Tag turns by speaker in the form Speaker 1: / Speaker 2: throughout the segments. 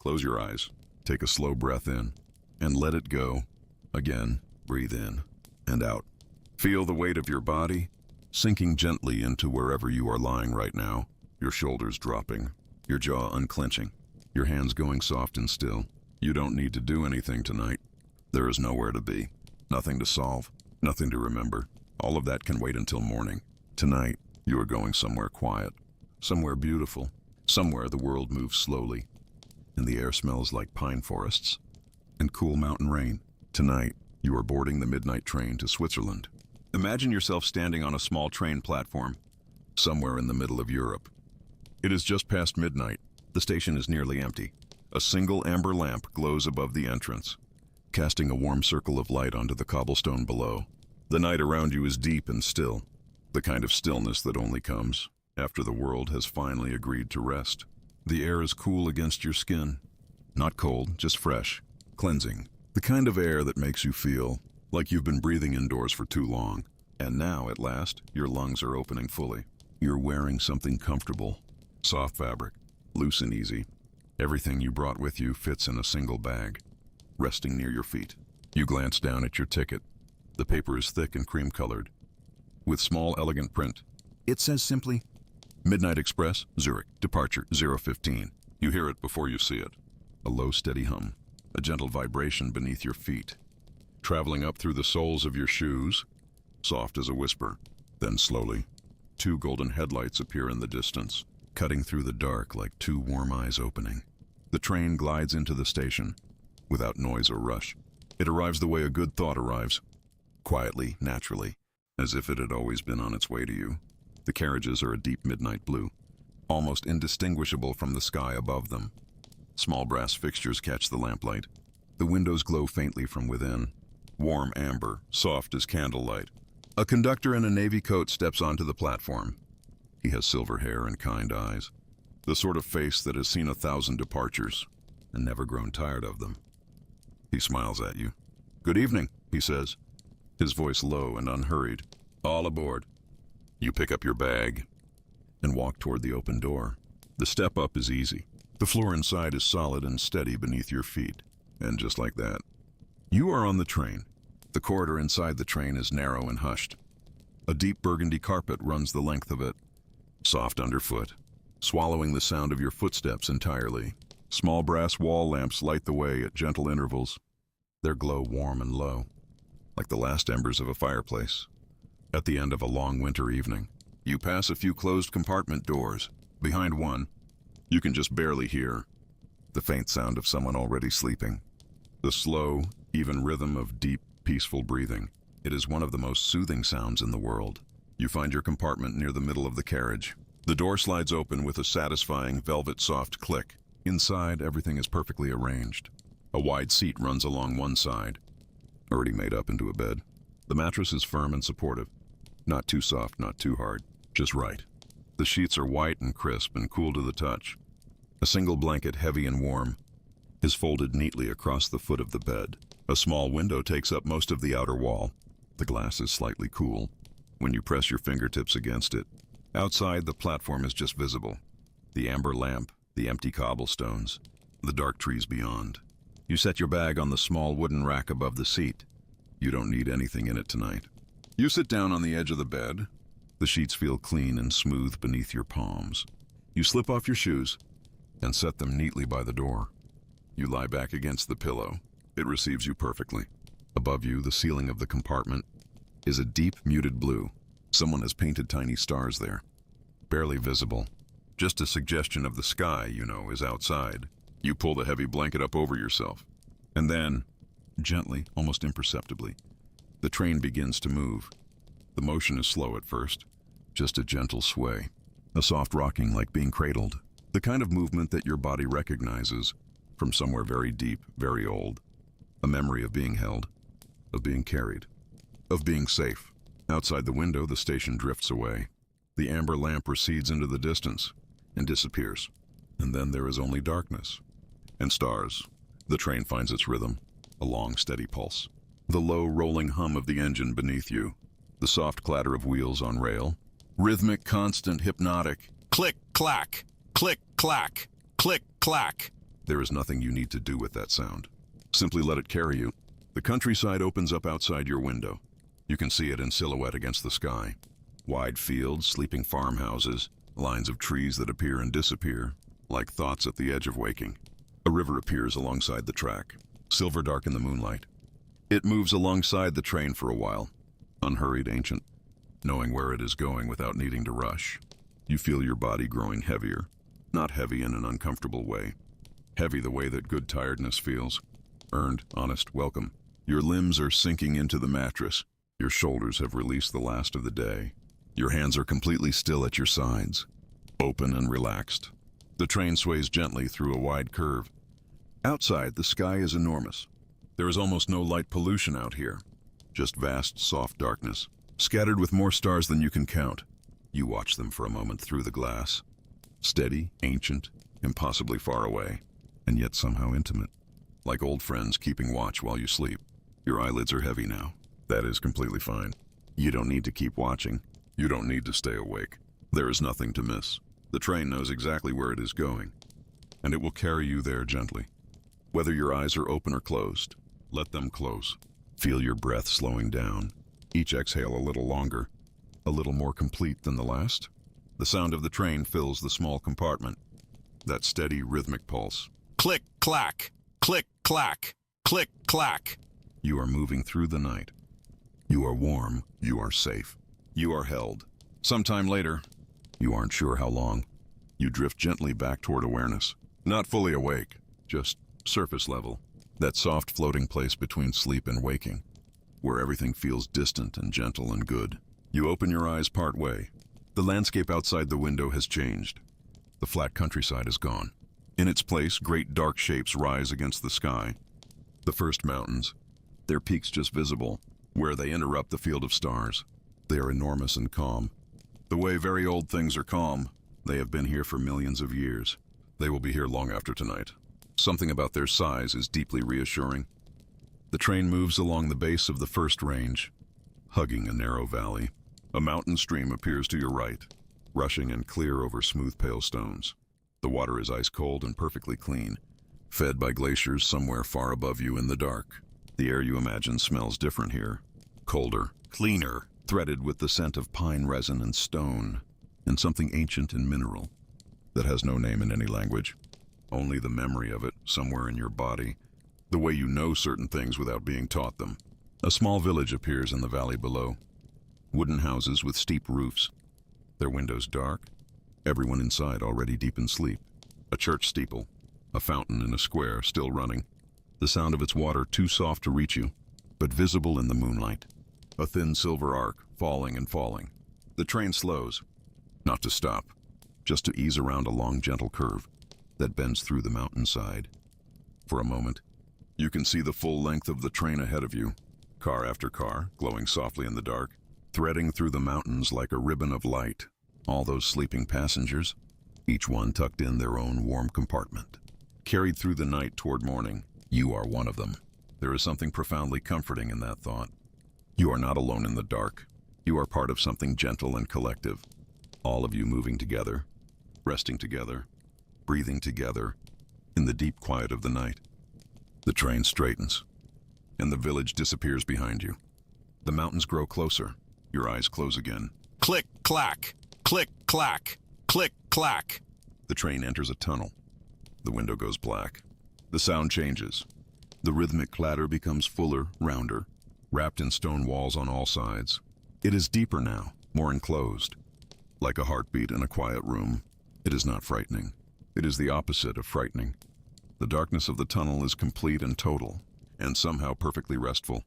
Speaker 1: Close your eyes, take a slow breath in, and let it go. Again, breathe in and out. Feel the weight of your body sinking gently into wherever you are lying right now, your shoulders dropping, your jaw unclenching, your hands going soft and still. You don't need to do anything tonight. There is nowhere to be, nothing to solve, nothing to remember. All of that can wait until morning. Tonight, you are going somewhere quiet, somewhere beautiful, somewhere the world moves slowly, and the air smells like pine forests and cool mountain rain. Tonight, you are boarding the midnight train to Switzerland. Imagine yourself standing on a small train platform, somewhere in the middle of Europe. It is just past midnight. The station is nearly empty. A single amber lamp glows above the entrance, casting a warm circle of light onto the cobblestone below. The night around you is deep and still, the kind of stillness that only comes after the world has finally agreed to rest. The air is cool against your skin, not cold, just fresh, cleansing. The kind of air that makes you feel like you've been breathing indoors for too long. And now, at last, your lungs are opening fully. You're wearing something comfortable, soft fabric, loose and easy. Everything you brought with you fits in a single bag, resting near your feet. You glance down at your ticket. The paper is thick and cream-colored, with small, elegant print. It says simply, Midnight Express, Zurich, departure 0:15. You hear it before you see it. A low, steady hum, a gentle vibration beneath your feet, traveling up through the soles of your shoes, soft as a whisper. Then slowly, two golden headlights appear in the distance, cutting through the dark like two warm eyes opening. The train glides into the station, without noise or rush. It arrives the way a good thought arrives, quietly, naturally, as if it had always been on its way to you. The carriages are a deep midnight blue, almost indistinguishable from the sky above them. Small brass fixtures catch the lamplight. The windows glow faintly from within, warm amber, soft as candlelight. A conductor in a navy coat steps onto the platform. He has silver hair and kind eyes, the sort of face that has seen 1,000 departures and never grown tired of them. He smiles at you. "Good evening," he says, his voice low and unhurried. "All aboard." You pick up your bag and walk toward the open door. The step up is easy. The floor inside is solid and steady beneath your feet. And just like that, you are on the train. The corridor inside the train is narrow and hushed. A deep burgundy carpet runs the length of it, soft underfoot, swallowing the sound of your footsteps entirely. Small brass wall lamps light the way at gentle intervals. Their glow warm and low, like the last embers of a fireplace. At the end of a long winter evening, you pass a few closed compartment doors. Behind one, you can just barely hear the faint sound of someone already sleeping. The slow, even rhythm of deep, peaceful breathing. It is one of the most soothing sounds in the world. You find your compartment near the middle of the carriage. The door slides open with a satisfying velvet soft click. Inside, everything is perfectly arranged. A wide seat runs along one side, already made up into a bed. The mattress is firm and supportive. Not too soft, not too hard, just right. The sheets are white and crisp and cool to the touch. A single blanket, heavy and warm, is folded neatly across the foot of the bed. A small window takes up most of the outer wall. The glass is slightly cool when you press your fingertips against it. Outside, the platform is just visible. The amber lamp, the empty cobblestones, the dark trees beyond. You set your bag on the small wooden rack above the seat. You don't need anything in it tonight. You sit down on the edge of the bed. The sheets feel clean and smooth beneath your palms. You slip off your shoes and set them neatly by the door. You lie back against the pillow. It receives you perfectly. Above you, the ceiling of the compartment is a deep, muted blue. Someone has painted tiny stars there, barely visible. Just a suggestion of the sky, you know, is outside. You pull the heavy blanket up over yourself. And then, gently, almost imperceptibly, the train begins to move. The motion is slow at first, just a gentle sway, a soft rocking like being cradled. The kind of movement that your body recognizes from somewhere very deep, very old. A memory of being held, of being carried, of being safe. Outside the window, the station drifts away. The amber lamp recedes into the distance and disappears. And then there is only darkness and stars. The train finds its rhythm, a long, steady pulse. The low, rolling hum of the engine beneath you, the soft clatter of wheels on rail, rhythmic, constant, hypnotic. Click, clack, click, clack, click, clack. There is nothing you need to do with that sound. Simply let it carry you. The countryside opens up outside your window. You can see it in silhouette against the sky. Wide fields, sleeping farmhouses, lines of trees that appear and disappear, like thoughts at the edge of waking. A river appears alongside the track, silver dark in the moonlight. It moves alongside the train for a while, unhurried, ancient, knowing where it is going without needing to rush. You feel your body growing heavier, not heavy in an uncomfortable way. Heavy the way that good tiredness feels. Earned, honest welcome. Your limbs are sinking into the mattress. Your shoulders have released the last of the day. Your hands are completely still at your sides, open and relaxed. The train sways gently through a wide curve. Outside, the sky is enormous. There is almost no light pollution out here, just vast, soft darkness, scattered with more stars than you can count. You watch them for a moment through the glass. Steady, ancient, impossibly far away, and yet somehow intimate. Like old friends keeping watch while you sleep. Your eyelids are heavy now. That is completely fine. You don't need to keep watching. You don't need to stay awake. There is nothing to miss. The train knows exactly where it is going, and it will carry you there gently. Whether your eyes are open or closed, let them close. Feel your breath slowing down. Each exhale a little longer, a little more complete than the last. The sound of the train fills the small compartment. That steady, rhythmic pulse. Click, clack, click, clack, click, clack. You are moving through the night. You are warm. You are safe. You are held. Sometime later, you aren't sure how long, you drift gently back toward awareness. Not fully awake, just surface level. That soft floating place between sleep and waking, where everything feels distant and gentle and good. You open your eyes part way. The landscape outside the window has changed. The flat countryside is gone. In its place, great dark shapes rise against the sky. The first mountains, their peaks just visible, where they interrupt the field of stars. They are enormous and calm. The way very old things are calm, they have been here for millions of years. They will be here long after tonight. Something about their size is deeply reassuring. The train moves along the base of the first range, hugging a narrow valley. A mountain stream appears to your right, rushing and clear over smooth pale stones. The water is ice cold and perfectly clean, fed by glaciers somewhere far above you in the dark. The air you imagine smells different here. Colder, cleaner, threaded with the scent of pine resin and stone, and something ancient and mineral that has no name in any language. Only the memory of it somewhere in your body, the way you know certain things without being taught them. A small village appears in the valley below. Wooden houses with steep roofs, their windows dark, everyone inside already deep in sleep. A church steeple, a fountain in a square still running, the sound of its water too soft to reach you, but visible in the moonlight. A thin silver arc, falling and falling. The train slows, not to stop, just to ease around a long, gentle curve that bends through the mountainside. For a moment, you can see the full length of the train ahead of you, car after car, glowing softly in the dark, threading through the mountains like a ribbon of light. All those sleeping passengers, each one tucked in their own warm compartment. Carried through the night toward morning, you are one of them. There is something profoundly comforting in that thought. You are not alone in the dark. You are part of something gentle and collective. All of you moving together, resting together, breathing together, in the deep quiet of the night. The train straightens, and the village disappears behind you. The mountains grow closer. Your eyes close again. Click, clack, click, clack, click, clack. The train enters a tunnel. The window goes black. The sound changes. The rhythmic clatter becomes fuller, rounder, wrapped in stone walls on all sides. It is deeper now, more enclosed. Like a heartbeat in a quiet room. It is not frightening. It is the opposite of frightening. The darkness of the tunnel is complete and total, and somehow perfectly restful.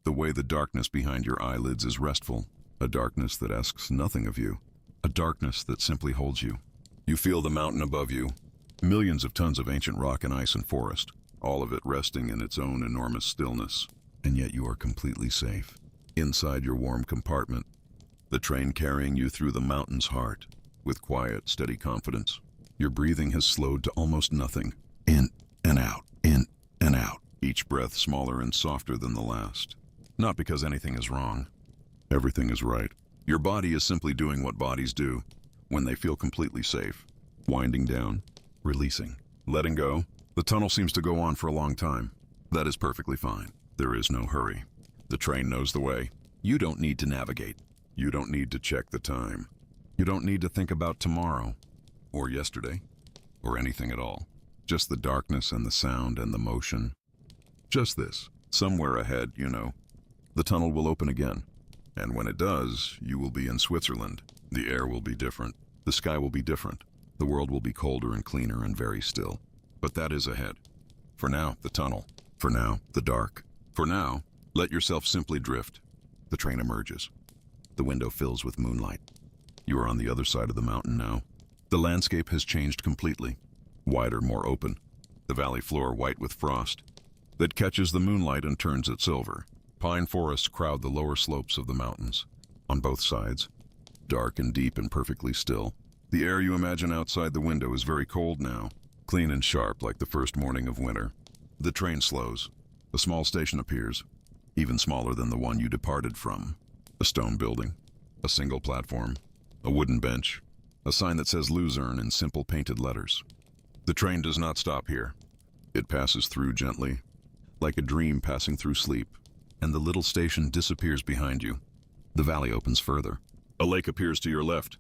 Speaker 1: The way the darkness behind your eyelids is restful. A darkness that asks nothing of you. A darkness that simply holds you. You feel the mountain above you. Millions of tons of ancient rock and ice and forest. All of it resting in its own enormous stillness. And yet you are completely safe. Inside your warm compartment. The train carrying you through the mountain's heart. With quiet, steady confidence. Your breathing has slowed to almost nothing. In and out, in and out. Each breath smaller and softer than the last. Not because anything is wrong. Everything is right. Your body is simply doing what bodies do when they feel completely safe. Winding down, releasing, letting go, The tunnel seems to go on for a long time. That is perfectly fine. There is no hurry. The train knows the way. You don't need to navigate. You don't need to check the time. You don't need to think about tomorrow, or yesterday, or anything at all. Just the darkness and the sound and the motion. Just this. Somewhere ahead, you know. The tunnel will open again. And when it does, you will be in Switzerland. The air will be different. The sky will be different. The world will be colder and cleaner and very still. But that is ahead. For now, the tunnel. For now, the dark. For now, let yourself simply drift. The train emerges. The window fills with moonlight. You are on the other side of the mountain now. The landscape has changed completely. Wider, more open. The valley floor white with frost that catches the moonlight and turns it silver. Pine forests crowd the lower slopes of the mountains. On both sides, dark and deep and perfectly still. The air you imagine outside the window is very cold now, clean and sharp like the first morning of winter. The train slows. A small station appears, even smaller than the one you departed from. A stone building, a single platform, a wooden bench, a sign that says Luzerne in simple painted letters. The train does not stop here. It passes through gently, like a dream passing through sleep, and the little station disappears behind you. The valley opens further. A lake appears to your left,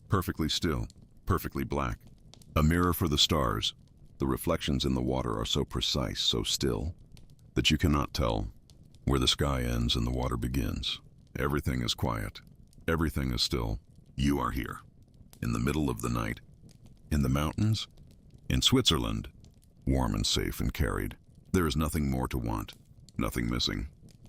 Speaker 1: perfectly still, perfectly black. A mirror for the stars. The reflections in the water are so precise, so still, that you cannot tell where the sky ends and the water begins. Everything is quiet. Everything is still. You are here, in the middle of the night, in the mountains, in Switzerland, warm and safe and carried. There is nothing more to want, nothing missing,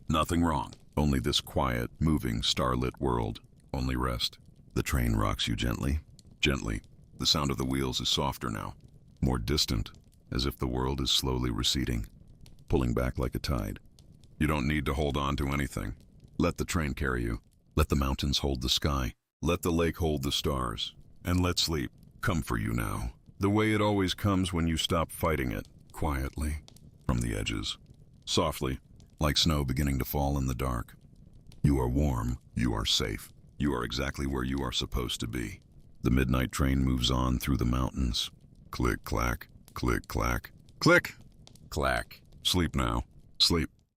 Speaker 1: nothing wrong. Only this quiet, moving, starlit world. Only rest. The train rocks you gently, gently. The sound of the wheels is softer now, more distant, as if the world is slowly receding, pulling back like a tide. You don't need to hold on to anything. Let the train carry you. Let the mountains hold the sky. Let the lake hold the stars. And let sleep come for you now, the way it always comes when you stop fighting it, quietly, from the edges, softly, like snow beginning to fall in the dark. You are warm, you are safe, you are exactly where you are supposed to be. The midnight train moves on through the mountains. Click, clack, click, clack, click, clack. Sleep now, sleep.